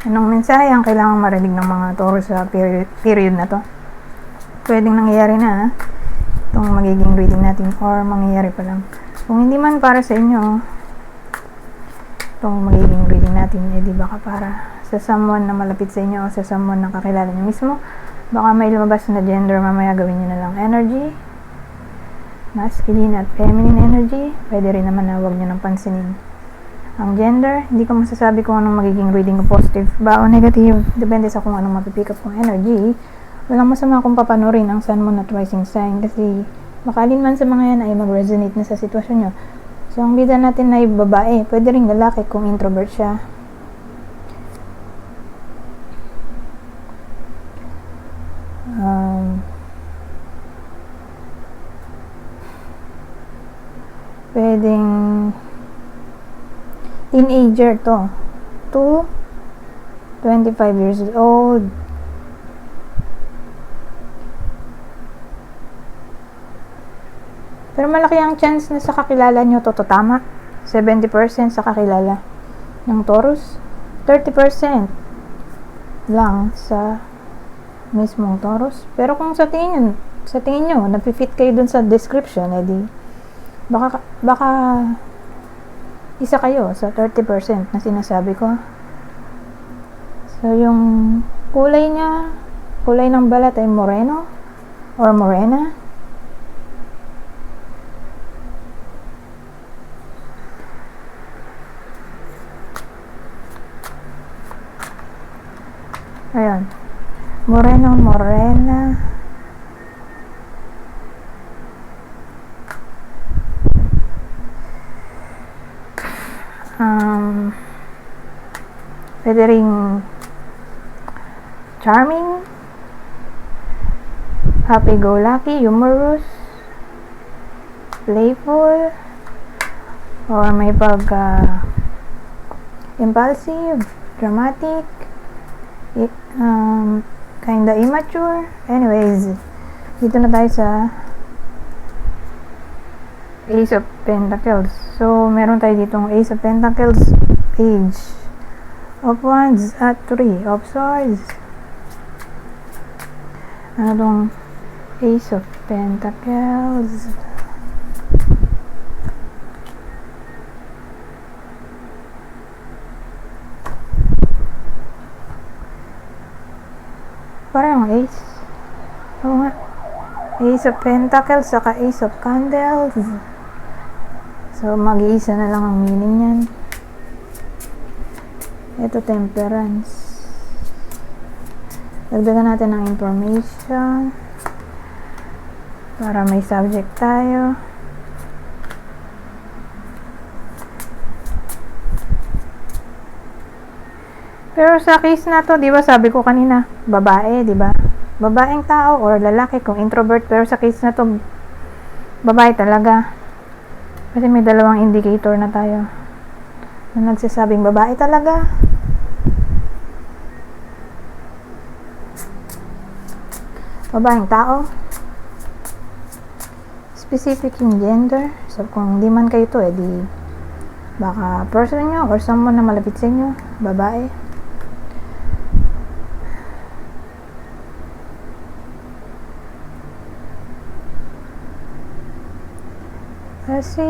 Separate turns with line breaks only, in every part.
Anong mensahe ang kailangang marinig ng mga Taurus sa period na to? Pwedeng nangyayari na itong magiging reading natin or mangyayari pa lang. Kung hindi man para sa inyo itong magiging reading natin, di baka para sa someone na malapit sa inyo o sa someone na kakilala nyo mismo. Baka may lumabas na gender, mamaya gawin nyo na lang energy, masculine at feminine energy. Pwede rin naman na huwag nyo nang pansinin ang gender. Hindi ko masasabi kung anong magiging reading ko, positive ba o negative, depende sa kung anong mapipick up kong energy. Walang masama kung papanurin ang sun, moon at rising sign kasi makalin man sa mga yan ay mag-resonate na sa sitwasyon nyo. So ang bida natin ay babae, pwede rin lalaki kung introvert siya. Pwedeng teenager to 25 years old. Pero malaki ang chance na sa kakilala nyo to tama. 70% sa kakilala ng Taurus, 30% lang sa mismong Taurus. Pero kung sa tingin nyo napifit kayo dun sa description, edi baka isa kayo sa 30% na sinasabi ko. So yung kulay ng balat ay moreno or morena. Ayan, moreno, morena. Pwede ring charming, happy-go-lucky, humorous, playful, or may impulsive, dramatic, kinda immature. Anyways, dito na tayo sa Ace of Pentacles. So, meron tayo ditong Ace of Pentacles, Page of Wands at 3 of Swords. Ano tong Ace of Pentacles? Parang Ace. Oo nga. Ace of Pentacles saka Ace of Candles. So, mag-iisa na lang ang meaning yan. Ito, Temperance. Dagdagan natin ng information para may subject tayo. Pero sa case na to, di ba sabi ko kanina, babae, di ba? Babaeng tao or lalaki kung introvert. Pero sa case na to, babae talaga. Kasi may dalawang indicator na tayo na nagsasabing babae talaga. Babaeng tao. Specific yung gender. So kung di man kayo to, edi baka person nyo or someone na malapit sa inyo, babae. Kasi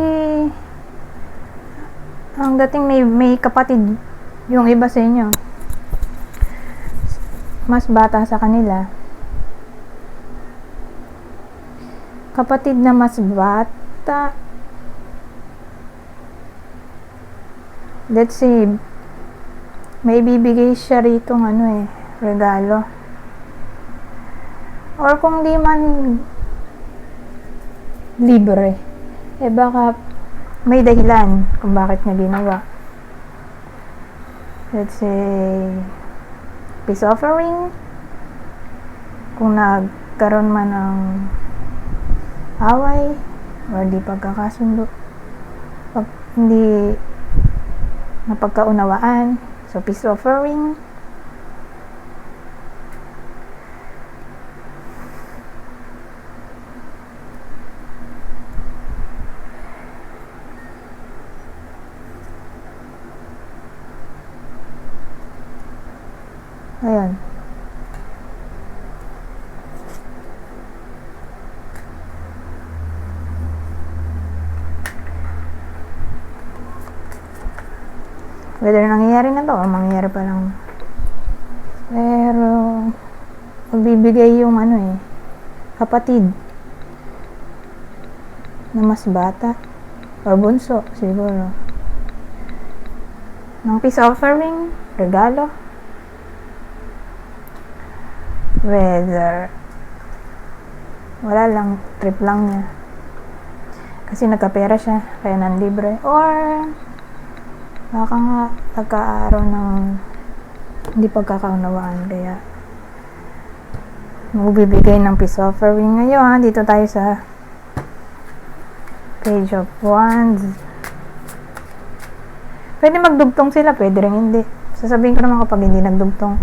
ang dating may kapatid yung iba sa inyo, mas bata sa kanila, kapatid na mas bata, let's say may bibigay siya rito regalo, or kung di man libre, baka may dahilan kung bakit niya ginawa. Let's say peace offering, kung nagkaroon man ng away or di pagkakasundo, pag hindi napagkaunawaan, so peace offering. Ayan. Whether nangyayari na to o mangyayari pa lang. Pero magbibigay yung kapatid na mas bata or bunso siguro ng peace offering, regalo. Whether wala lang, trip lang niya kasi nagkapera siya kaya nanlibre, or baka nga nagkaaraw ng hindi pagkakaunawaan kaya magbibigay ng peace offering. Ngayon dito tayo sa Page of Wands. Pwede magdugtong sila, pwede rin hindi. Sasabihin ko naman kapag hindi nagdugtong.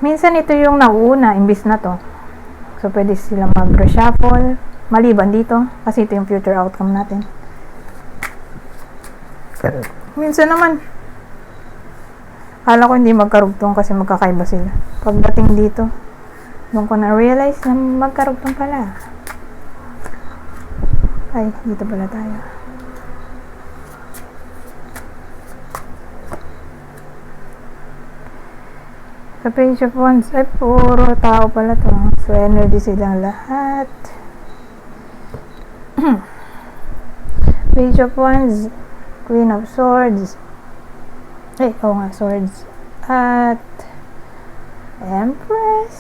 Minsan ito yung nauuna imbis na to, so pwede sila mag-reshuffle maliban dito kasi ito yung future outcome natin. Minsan naman akala ko hindi magkarugtong kasi magkakaiba sila. Pagdating dito doon ko na-realize na magkarugtong pala. Ay, dito pala tayo. Sa Page of Wands ay puro tao pala to, so energy silang lahat. Page of Wands, Queen of Swords, Swords, at Empress.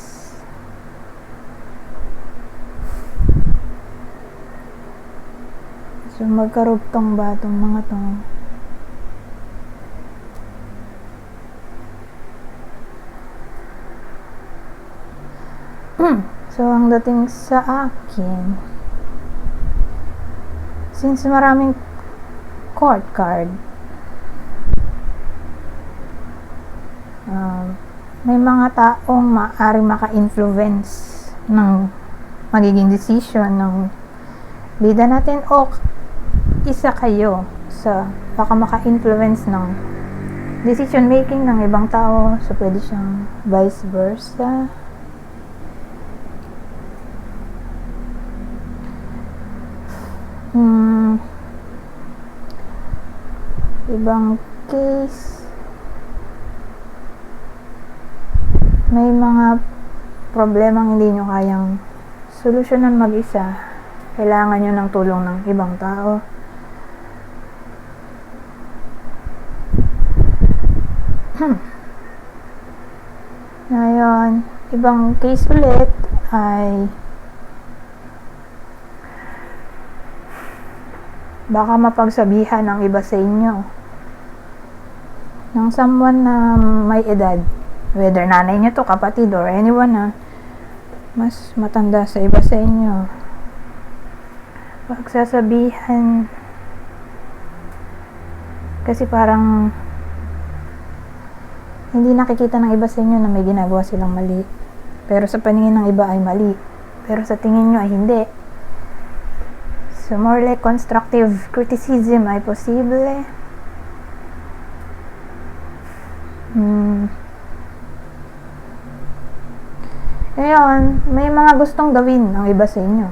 So magkarugtong ba itong mga to? So ang dating sa akin, since maraming court card, may mga taong maaaring maka-influence ng magiging decision ng bida natin, o isa kayo sa baka maka-influence ng decision making ng ibang tao. So pwede siyang vice versa. Ibang case, may mga problemang hindi nyo kayang solusyonan mag-isa, kailangan nyo ng tulong ng ibang tao. Ngayon, ibang case ulit ay baka mapagsabihan ng iba sa inyo ng someone na may edad, whether nanay nyo to, kapatid, or anyone na mas matanda sa iba sa inyo. Pagsasabihan kasi parang hindi nakikita ng iba sa inyo na may ginagawa silang mali, pero sa paningin ng iba ay mali, pero sa tingin nyo ay hindi. So more like constructive criticism ay posible. Ngayon, may mga gustong gawin ang iba sa inyo,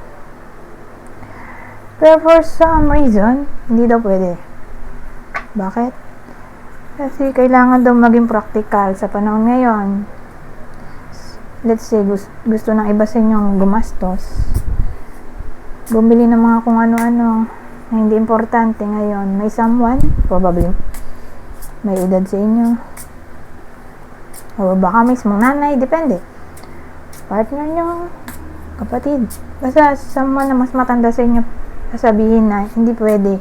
pero for some reason hindi daw pwede. Bakit? Kasi kailangan daw maging practical sa panahon ngayon. Let's say gusto ng iba sa inyong gumastos, bumili ng mga kung ano-ano na hindi importante. Ngayon may someone, probably may edad sa inyo, o baka mismong nanay, depende, partner nyo, kapatid, basta someone na mas matanda sa inyo, sasabihin na hindi pwede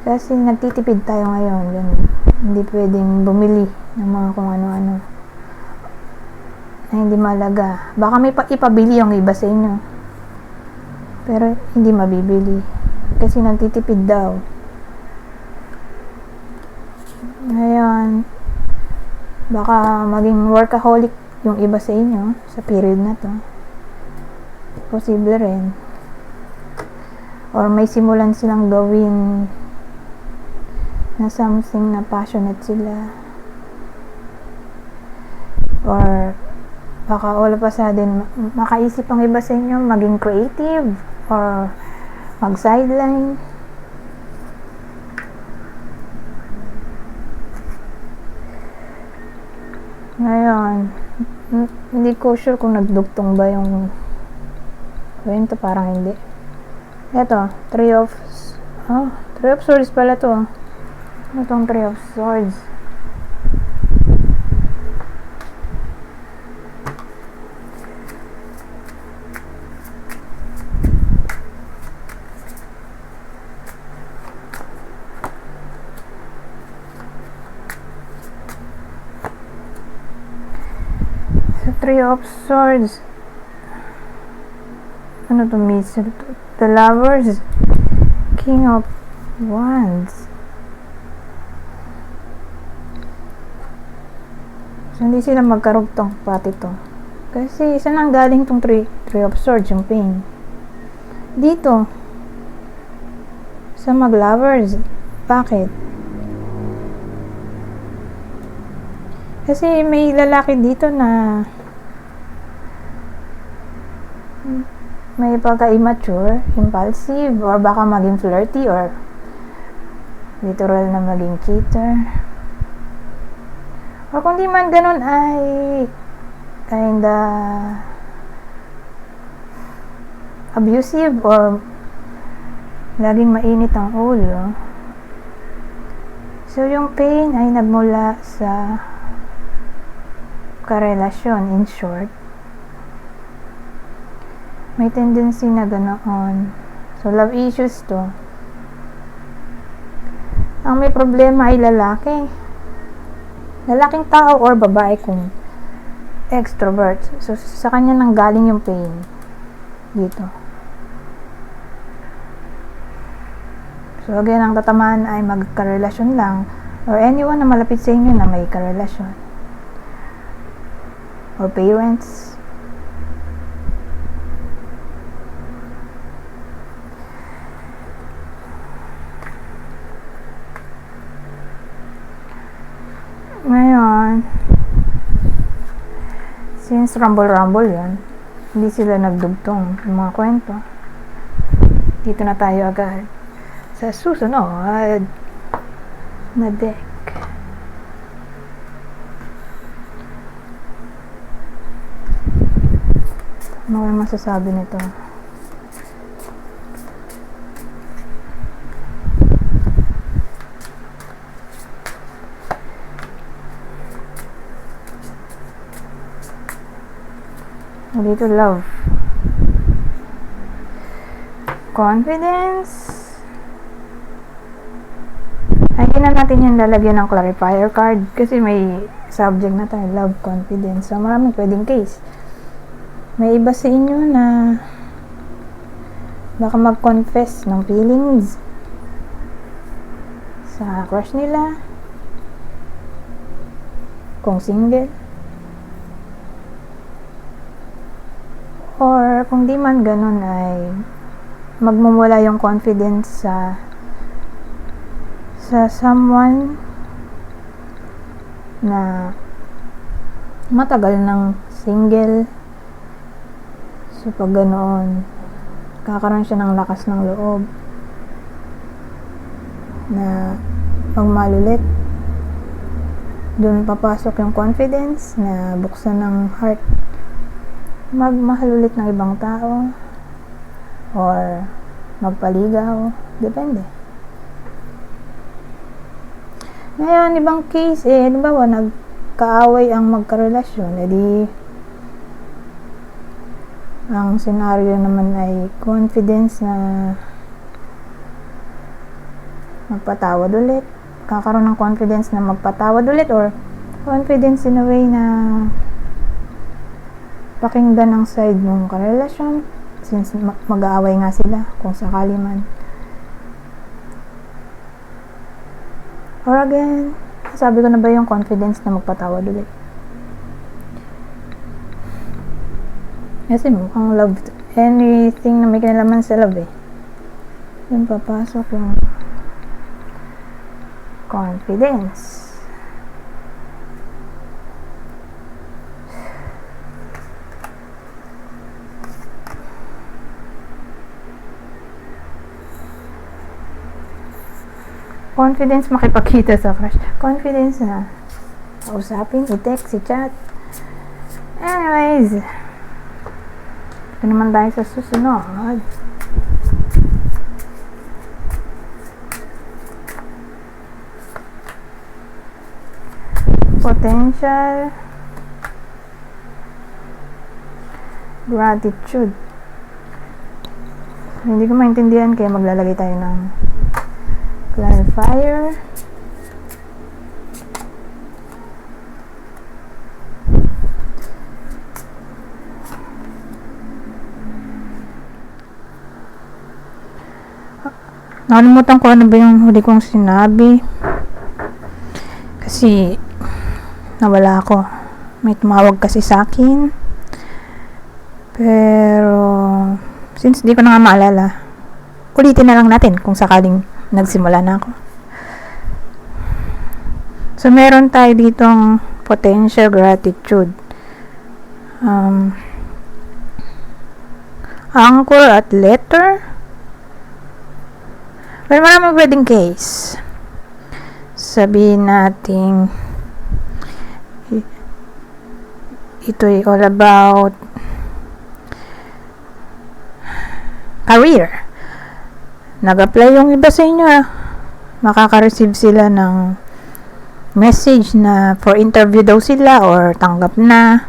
kasi nagtitipid tayo ngayon, ganun. Hindi pwedeng bumili ng mga kung ano-ano na hindi malaga. Baka may ipabili yung iba sa inyo, pero hindi mabibili kasi nagtitipid daw. Ngayon, baka maging workaholic yung iba sa inyo sa period na to, posible rin. Or may simulan silang gawin na something na passionate sila. Or baka all of a sudden makaisip ang iba sa inyo maging creative or mag-sideline. Ngayon, hindi ko sure kung nagdugtong ba yung kwento, parang hindi. Eto, Three of Swords pala to. Ano tong Three of Swords? Three of Swords. Ano to, Miss? The Lovers. King of Wands. So, hindi sila magkarugtong pati to. Kasi, saan ang galing tong three of Swords, yung pain? Dito. Sa mag-lovers. Bakit? Kasi, may lalaki dito na may pagka-immature, impulsive, or baka maging flirty, or literal na maging cheater. Or kung di man ganun ay kinda abusive or laging mainit ang ulo. So, yung pain ay nagmula sa karelasyon, in short. May tendency na ganoon. So, love issues to. Ang may problema ay lalaki. Lalaking tao or babae kung extrovert. So, sa kanya nanggaling yung pain. Dito. So, again, ang tatamaan ay magkarelasyon lang or anyone na malapit sa inyo na may karelasyon. Or parents. Ngayon, since rumble yun, hindi sila nagdugtong yung mga kwento. Dito na tayo agad sa susunod na deck. Ano yung masasabi nito? Dito, love. Confidence. Ay, na natin yan lalagyan ng clarifier card kasi may subject na tayo, love, confidence. So, maraming pwedeng case. May iba sa inyo na baka mag-confess ng feelings sa crush nila. Kung single. Or kung di man ganun ay magmumula yung confidence sa someone na matagal ng single. So pag ganoon, kakaroon siya ng lakas ng loob na magmahal ulit. Doon papasok yung confidence na buksan ng heart, magmahal ulit ng ibang tao or magpaligaw, depende. Ngayon, ibang case halimbawa nagkaaway ang magkarelasyon, edi ang senaryo naman ay confidence na magpatawad ulit, kakaroon ng confidence na magpatawad ulit, or confidence in a way na pakinggan ang side ng karelasyon since mag-aaway nga sila kung sakali man. Or again, sabi ko na ba yung confidence na magpatawad ulit? Kasi mukhang love, anything na may kinalaman sa love yun papasok yung confidence. Confidence makipagkita sa crush. Confidence na. Usapin, i-text, i-chat. Anyways. Ito naman tayo sa susunod. Potential gratitude. Hindi ko maintindihan kaya maglalagay tayo ng clarifier. Nakalimutan ko ano ba yung huli kong sinabi kasi nawala ako. May tumawag kasi sa akin pero since di ko na nga maalala, ulitin na lang natin kung sakaling nagsimula na ako. So meron tayo ditong potential gratitude, anchor at letter. Well, maraming pwedeng case. Sabihin natin ito ay all about career. Nag-apply yung iba sa inyo, makaka-receive sila ng message na for interview daw sila or tanggap na.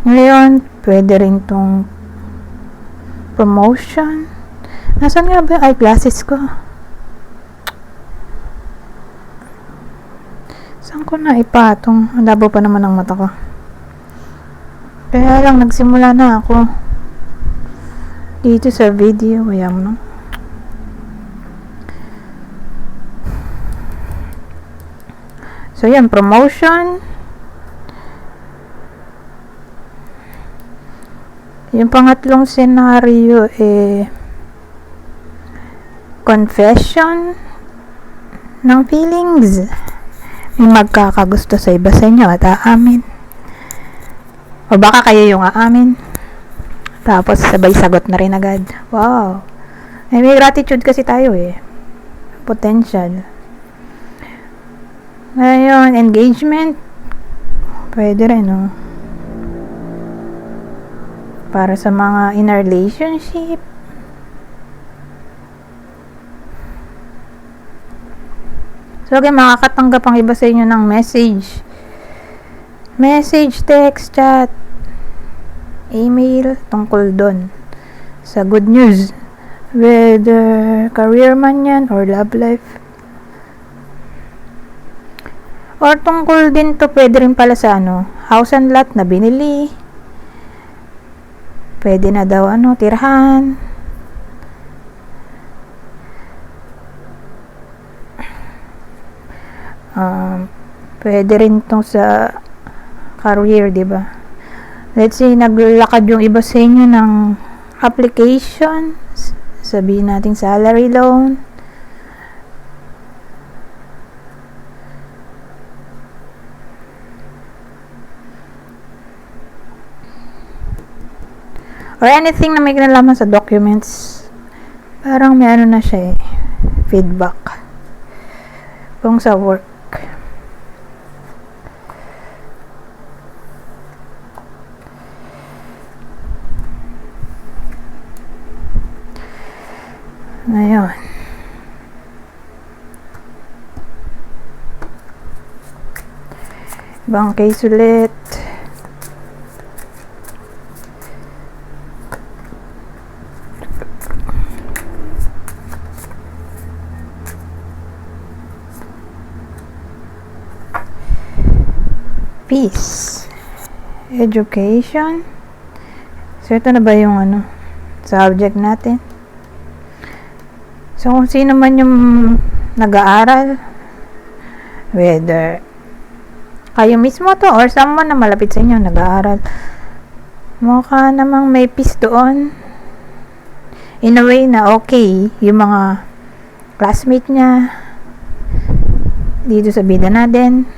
Ngayon, pwede rin tong promotion. Nasaan nga ba yung eyeglasses ko? Saan ko na ipatong? Labo pa naman ang mata ko. Kaya lang, nagsimula na ako dito sa video. Ayan, no? So, yan. Promotion. Yung pangatlong scenario, confession ng feelings. May magkakagusto sa iba sa inyo at aamin. O baka kayo yung aamin. Tapos sabay sagot na rin agad. Wow. May gratitude kasi tayo Potential. Ngayon, engagement. Pwede rin, no? Para sa mga in a relationship. So, okay, makakatanggap ang iba sa inyo ng message. Message, text, chat, email, tungkol doon. Sa good news. Whether career man yan or love life. Or tungkol din to, pwede rin pala sa house and lot na binili. Pwede na daw tirahan. Pwede rin tong sa career, diba? Let's say, naglakad yung iba sa inyo ng application. Sabihin natin salary loan. Or anything na may kinalaman sa documents. Parang may na siya feedback. Kung sa work. Ngayon. Ibang case ulit. Peace. Education. So, ito na ba yung subject natin? So, kung sino man yung nag-aaral, whether kayo mismo to or someone na malapit sa inyo nag-aaral, mukha namang may peace doon. In a way na okay, yung mga classmate niya dito sa bida natin.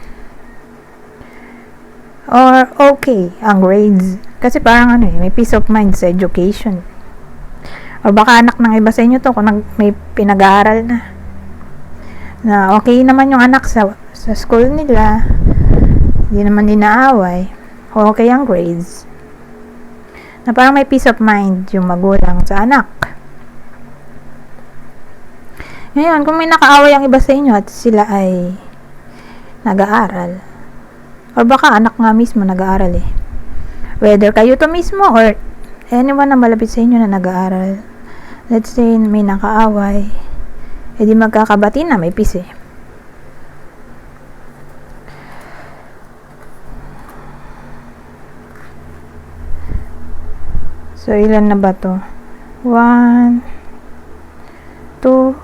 Or okay, ang grades. Kasi parang may peace of mind sa education. O baka anak ng iba sa inyo to kung may pinag-aaral na. na okay naman yung anak sa school nila, hindi naman inaaway, okay ang grades, na parang may peace of mind yung magulang sa anak. Ngayon, kung may nakaaway ang iba sa inyo at sila ay nag-aaral, or baka anak nga mismo nag-aaral whether kayo to mismo or anyone na malapit sa inyo na nag-aaral, let's say may nakaaway, edi magkakabati na, may peace So, ilan na ba to? 1, 2,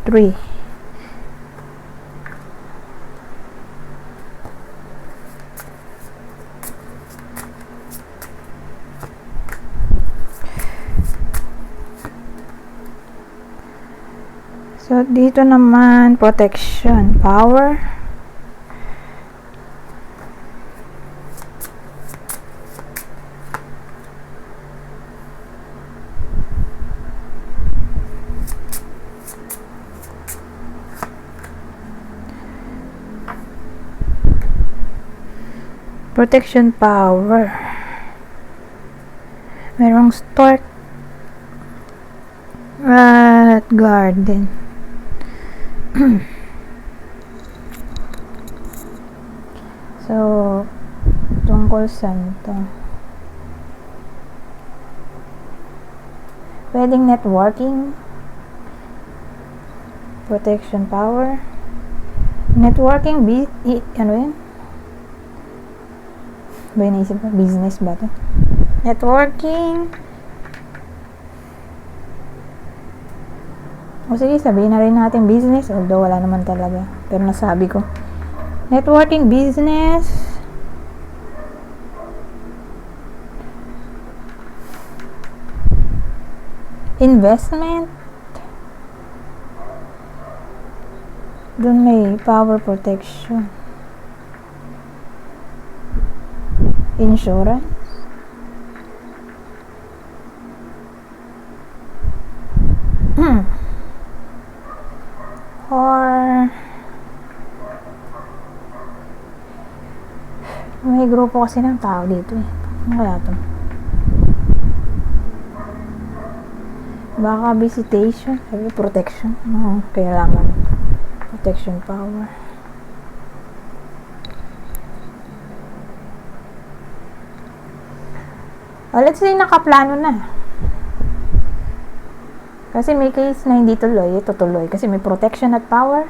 3. So, dito naman, protection, power. Protection power. Merong stork at garden. So, tungkol saan to? Pwedeng networking, protection power, networking, ano yun? Ba yun naisip ko? Business ba to? Networking. O sige, sabihin na rin natin business, although wala naman talaga. Pero nasabi ko. Networking, business. Investment. Doon may power protection. Insurance. Or may grupo kasi ng tao dito Ano kaya to? Baka visitation, protection. Kailangan protection power. Let's say nakaplano na. Kasi may case na hindi tuloy, ito tuloy. Kasi may protection at power.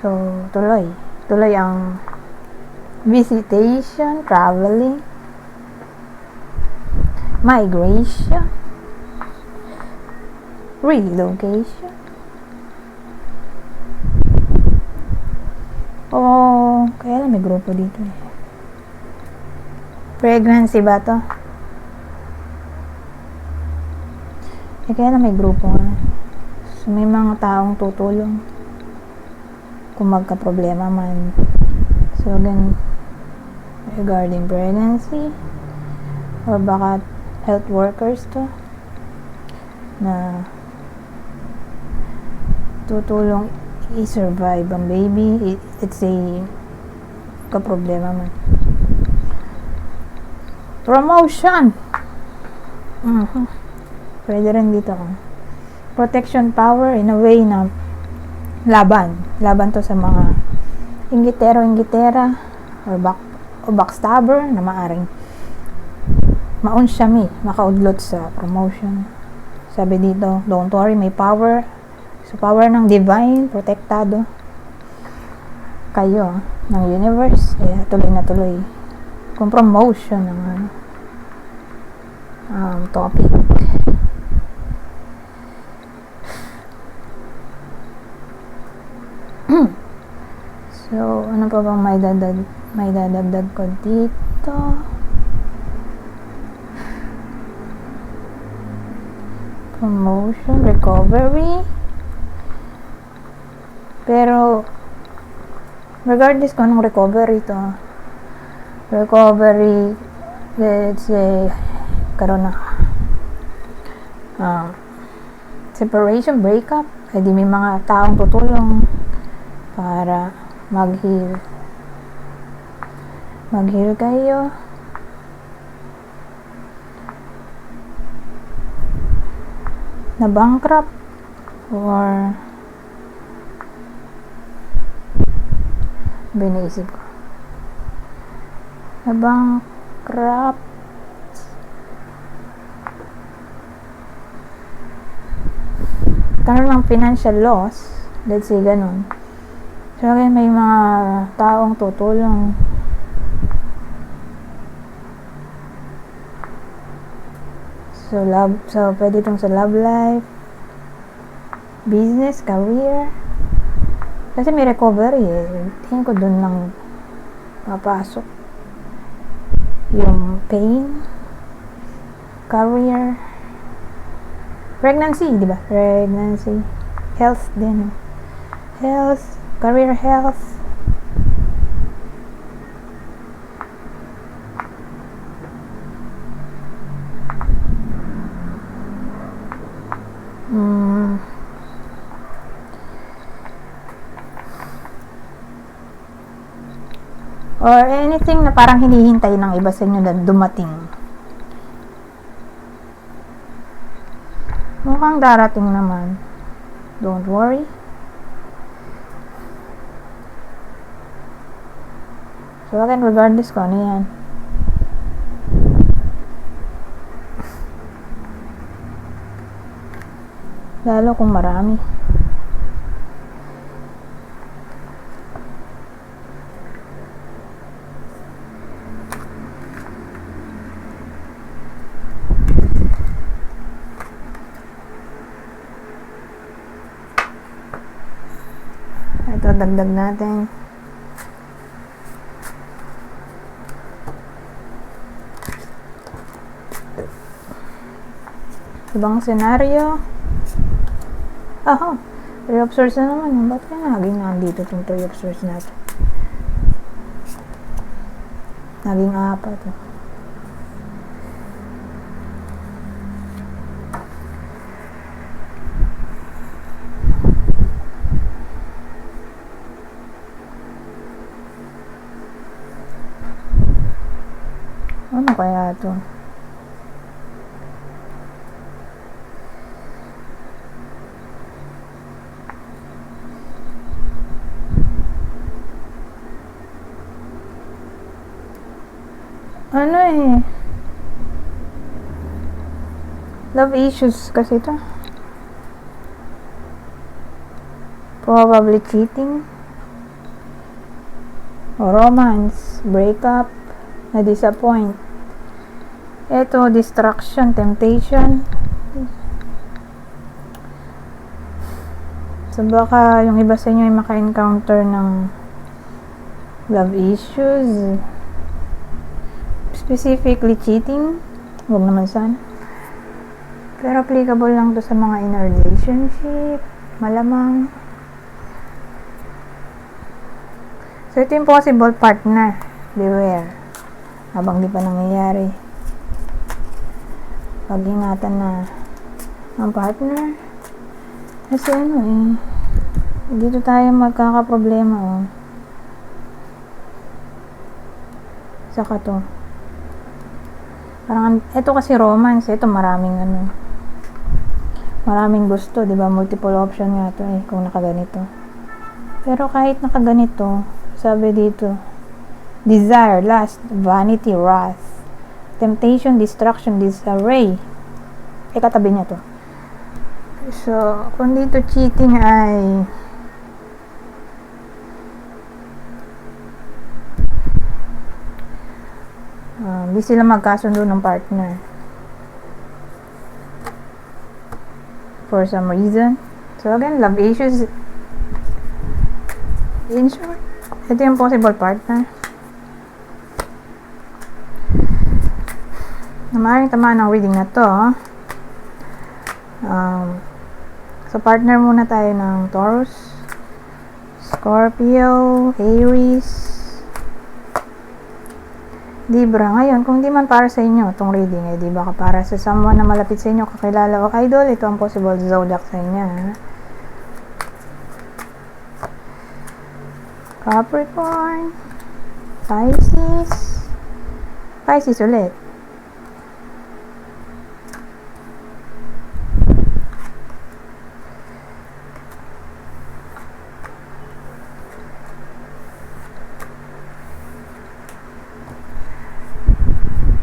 So, tuloy. Tuloy ang visitation, traveling, migration, relocation. Kaya lang may grupo dito Pregnancy ba to? Kaya na may grupo nga. So, may mga taong tutulong kung magka-problema man. So, again, regarding pregnancy or baka health workers to na tutulong i-survive ang baby. Let's say, ka-problema man. Promotion! Pwede rin dito protection power in a way na laban to sa mga inggitera or backstabber na maaring makaudlot sa promotion. Sabi dito, don't worry, may power. So, power ng divine, protektado kayo ng universe. Kaya tuloy na tuloy kung promotion ng topic. So, ano pa bang may dadagdag ko dito? Promotion, recovery. Pero, regardless kung anong recovery to, let's say, karoon na separation, breakup, di may mga taong tutulong para mag-heal kayo. Na bankrupt or binaisip ko na bankrupt, karoon ng financial loss, let's say ganun. So again, may mga taong tutulong. So pwede itong sa love life, business, career. Kasi may recovery tingin ko dun lang papasok yung pain, career, pregnancy, di ba? Pregnancy, health din, health, career, health. Or anything na parang hinihintay ng iba sa inyo na dumating. Mukhang darating naman. Don't worry. So again, regardless ko ano yan. Lalo kung marami. Ito, dagdag natin. Ibang senaryo. Aha, 3 of Swords na naman. Ba't kaya naging nandito itong 3 of Swords natin? Naging 4. Ano kaya ito? Love issues kasi ito. Probably cheating. Or romance, breakup, na-disappoint. Ito, distraction, temptation. So baka yung iba sa inyo ay maka-encounter ng love issues. Specifically cheating. Huwag naman sana. Pero applicable lang to sa mga in a relationship. Malamang. So ito yung possible partner. Beware. Habang di pa nangyayari. Pag-ingatan na ang partner. Kasi dito tayo magkakaproblema Saka to. Parang, ito kasi romance. Ito maraming maraming gusto. Diba? Multiple option nga to kung nakaganito. Pero kahit nakaganito, sabi dito, desire, lust, vanity, wrath, temptation, distraction, disarray. Katabi niya to. So, kung dito cheating ay hindi sila magkasundo ng partner for some reason. So again, love issues. In short, ito yung possible partner na maaaring tamaan ng reading na to. So partner muna tayo ng Taurus, Scorpio, Aries, Libra, ngayon, kung di man para sa inyo itong reading, di ba ka para sa someone na malapit sa inyo, kakilala o idol, ito ang possible zodiac sa inyo. Capricorn, Pisces ulit.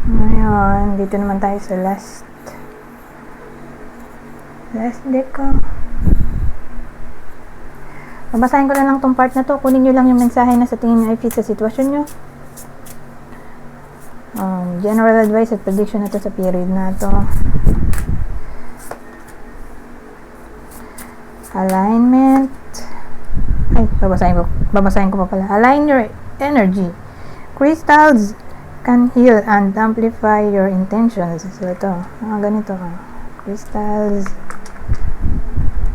Ngayon, dito naman tayo sa last deck ko. Babasahin ko na lang tong part na to. Kunin nyo lang yung mensahe na sa tingin nyo ay fit sa sitwasyon nyo. General advice at prediction na to sa period na to. Alignment. Ay, babasahin ko pa pala. Align your energy. Crystals can heal and amplify your intentions. So, ito. Ganito. Crystals.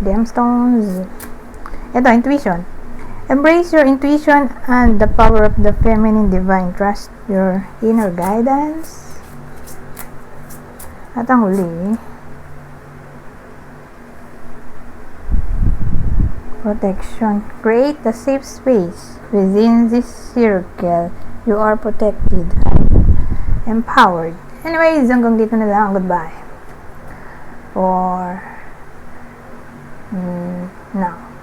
Gemstones. Ito, intuition. Embrace your intuition and the power of the feminine divine. Trust your inner guidance. At ang huli, protection. Create a safe space. Within this circle, you are protected and empowered. Anyways, hanggang dito na lang. Goodbye. For now.